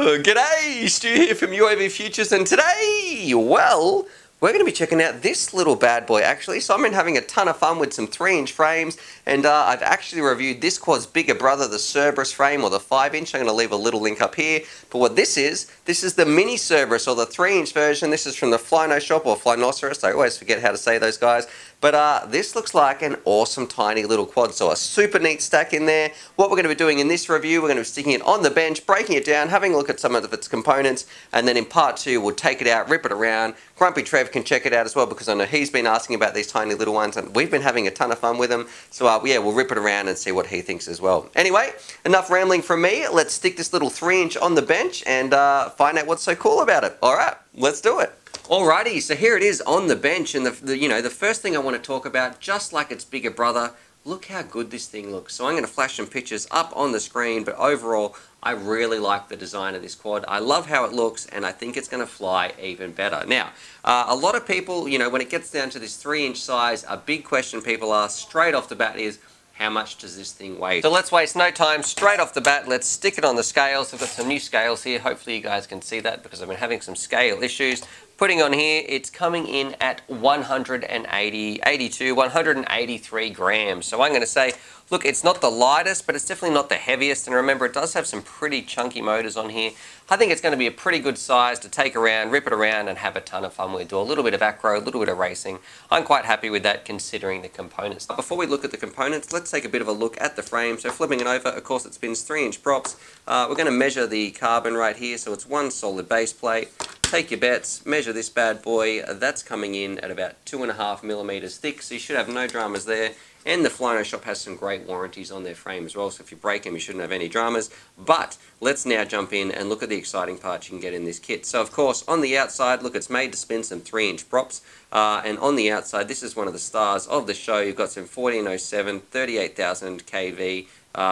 G'day, Stu here from UAV Futures, and today, well, we're going to be checking out this little bad boy actually. So I've been having a ton of fun with some 3-inch frames, and I've actually reviewed this quad's bigger brother, the Cerberus frame, or the 5-inch. I'm going to leave a little link up here. But what this is the mini Cerberus, or the 3-inch version. This is from the Flyno shop, or Flynoceros. I always forget how to say those guys. But this looks like an awesome tiny little quad, so a super neat stack in there. What we're going to be doing in this review, we're going to be sticking it on the bench, breaking it down, having a look at some of its components, and then in part 2 we'll take it out, rip it around. Grumpy Trev can check it out as well, because I know he's been asking about these tiny little ones, and we've been having a ton of fun with them. So yeah, we'll rip it around and see what he thinks as well. Anyway, enough rambling from me. Let's stick this little 3-inch on the bench and find out what's so cool about it. Alright, let's do it. Alrighty, so here it is on the bench, and the first thing I want to talk about, just like its bigger brother, look how good this thing looks. So I'm going to flash some pictures up on the screen, but overall, I really like the design of this quad. I love how it looks, and I think it's going to fly even better. Now, a lot of people, when it gets down to this 3-inch size, a big question people ask straight off the bat is, how much does this thing weigh? So let's waste no time, straight off the bat, let's stick it on the scales. I've got some new scales here, hopefully you guys can see that because I've been having some scale issues. Putting on here, it's coming in at 183 grams. So I'm going to say, look, it's not the lightest, but it's definitely not the heaviest. And remember, it does have some pretty chunky motors on here. I think it's going to be a pretty good size to take around, rip it around, and have a ton of fun with. Do a little bit of acro, a little bit of racing. I'm quite happy with that, considering the components. Before we look at the components, let's take a bit of a look at the frame. So flipping it over, of course, it spins 3-inch props. We're going to measure the carbon right here. So it's one solid base plate. Take your bets, measure this bad boy. That's coming in at about 2.5 millimeters thick, so you should have no dramas there. And the Flyno shop has some great warranties on their frame as well, so if you break them, you shouldn't have any dramas. But let's now jump in and look at the exciting parts you can get in this kit. So of course, on the outside, look, it's made to spin some 3-inch props. And on the outside, this is one of the stars of the show. You've got some 1407, 38,000 kV,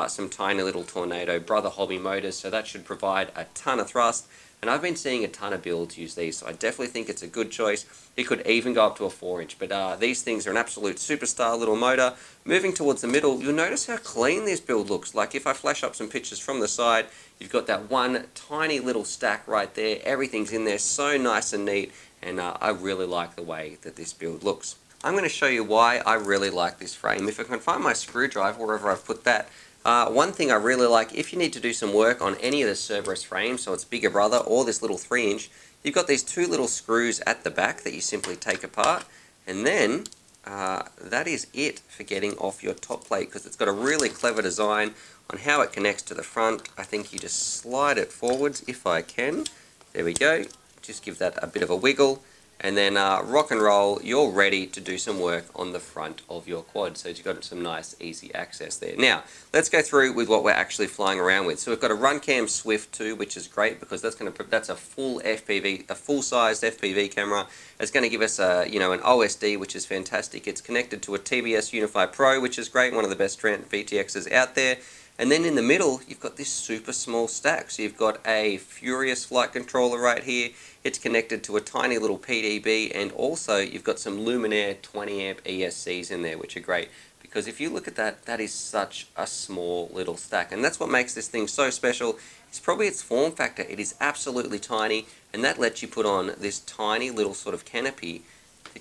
some tiny little Tornado Brother Hobby motors, so that should provide a ton of thrust. And I've been seeing a ton of builds use these, so I definitely think it's a good choice. It could even go up to a 4-inch, but these things are an absolute superstar little motor. Moving towards the middle, you'll notice how clean this build looks. Like if I flash up some pictures from the side, you've got that one tiny little stack right there. Everything's in there so nice and neat, and I really like the way that this build looks. I'm going to show you why I really like this frame. If I can find my screwdriver wherever I've put that, one thing I really like, if you need to do some work on any of the Cerberus frames, so its bigger brother or this little 3-inch, you've got these 2 little screws at the back that you simply take apart, and then that is it for getting off your top plate, because it's got a really clever design on how it connects to the front. I think you just slide it forwards if I can. There we go. Just give that a bit of a wiggle. And then rock and roll, you're ready to do some work on the front of your quad. So you've got some nice, easy access there. Now, let's go through with what we're actually flying around with. So we've got a Runcam Swift 2, which is great because that's a full FPV, a full-sized FPV camera. It's going to give us an OSD, which is fantastic. It's connected to a TBS Unify Pro, which is great, one of the best Trent VTXs out there. And then in the middle, you've got this super small stack. So you've got a Furious flight controller right here. It's connected to a tiny little PDB, and also you've got some Luminaire 20 amp ESCs in there, which are great. Because if you look at that, that is such a small little stack. And that's what makes this thing so special. It's probably its form factor. It is absolutely tiny, and that lets you put on this tiny little sort of canopy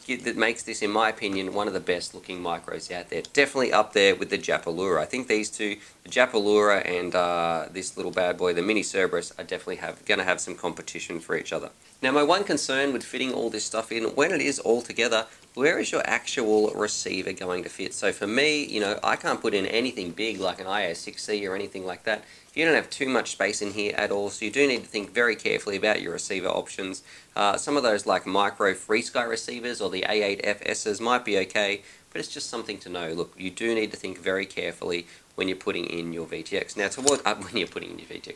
that makes this, in my opinion, one of the best looking micros out there. Definitely up there with the Japalura. I think these two, the Japalura and this little bad boy, the Mini Cerberus, are definitely going to have some competition for each other. Now, my one concern with fitting all this stuff in, when it is all together, where is your actual receiver going to fit? So for me, I can't put in anything big like an IO6C or anything like that. You don't have too much space in here at all, so you do need to think very carefully about your receiver options. Some of those like micro FrSky receivers or the A8FSs might be okay, but it's just something to know. Look, you do need to think very carefully when you're putting in your VTX. Now,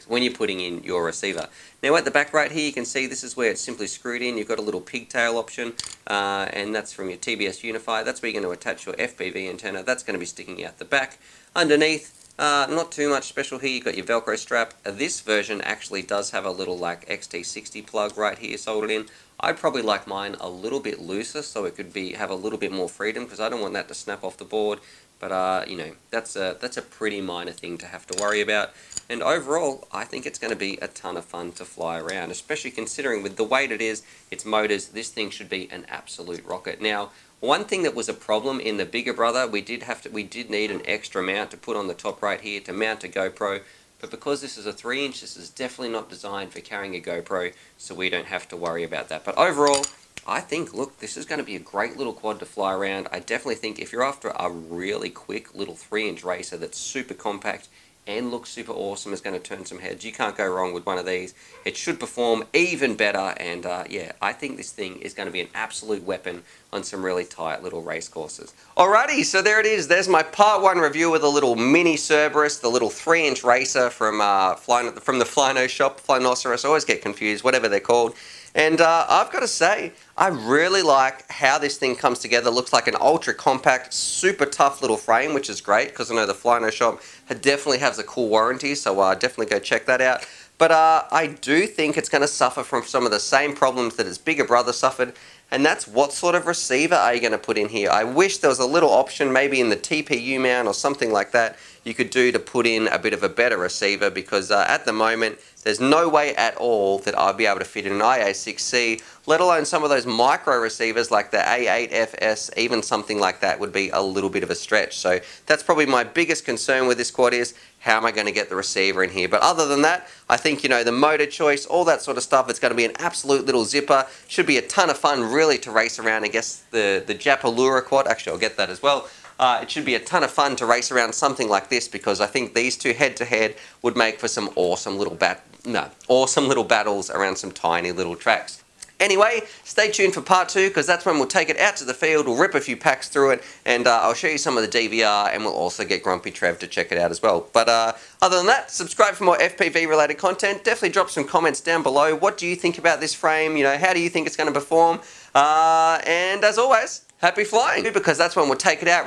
when you're putting in your receiver. Now, at the back right here, you can see this is where it's simply screwed in. You've got a little pigtail option, and that's from your TBS Unify. That's where you're going to attach your FPV antenna. That's going to be sticking out the back. Underneath, not too much special here. You've got your Velcro strap. This version actually does have a little like XT60 plug right here soldered in. I'd probably like mine a little bit looser so it could have a little bit more freedom, because I don't want that to snap off the board. But, you know, that's a pretty minor thing to have to worry about. And overall, I think it's going to be a ton of fun to fly around, especially considering with the weight it is, its motors, this thing should be an absolute rocket. Now, one thing that was a problem in the bigger brother, we did need an extra mount to put on the top right here to mount a GoPro. But because this is a 3-inch, this is definitely not designed for carrying a GoPro, so we don't have to worry about that. But overall, I think, look, this is going to be a great little quad to fly around. I definitely think if you're after a really quick little 3-inch racer that's super compact and looks super awesome, is going to turn some heads, you can't go wrong with one of these. It should perform even better, and yeah, I think this thing is going to be an absolute weapon on some really tight little race courses. Alrighty, so there it is. There's my part 1 review with a little mini Cerberus, the little 3-inch racer from the Flyno shop, Flynoceros, I always get confused, whatever they're called. And I've got to say, I really like how this thing comes together. Looks like an ultra compact, super tough little frame, which is great because I know the Flyno shop definitely has a cool warranty, so definitely go check that out. But I do think it's going to suffer from some of the same problems that its bigger brother suffered, and that's what sort of receiver are you going to put in here? I wish there was a little option maybe in the TPU mount or something like that you could do to put in a bit of a better receiver, because at the moment there's no way at all that I'd be able to fit in an IA6C, let alone some of those micro receivers like the A8FS, even something like that would be a little bit of a stretch. So that's probably my biggest concern with this quad is, how am I going to get the receiver in here? But other than that, I think, you know, the motor choice, all that sort of stuff, it's going to be an absolute little zipper. Should be a ton of fun really to race around. I guess the Japalura quad, actually I'll get that as well. It should be a ton of fun to race around something like this, because I think these two head-to-head would make for some awesome little battles around some tiny little tracks. Anyway, stay tuned for part 2, because that's when we'll take it out to the field, we'll rip a few packs through it, and I'll show you some of the DVR, and we'll also get Grumpy Trev to check it out as well. But other than that, subscribe for more FPV related content. Definitely drop some comments down below. What do you think about this frame? You know, how do you think it's going to perform? And as always, happy flying, because that's when we'll take it out.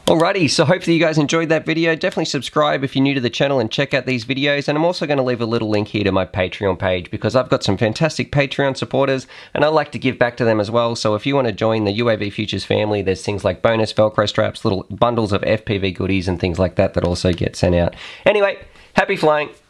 Alrighty, so hopefully you guys enjoyed that video. Definitely subscribe if you're new to the channel and check out these videos. And I'm also going to leave a little link here to my Patreon page, because I've got some fantastic Patreon supporters and I like to give back to them as well. So if you want to join the UAV Futures family, there's things like bonus Velcro straps, little bundles of FPV goodies and things like that that also get sent out. Anyway, happy flying.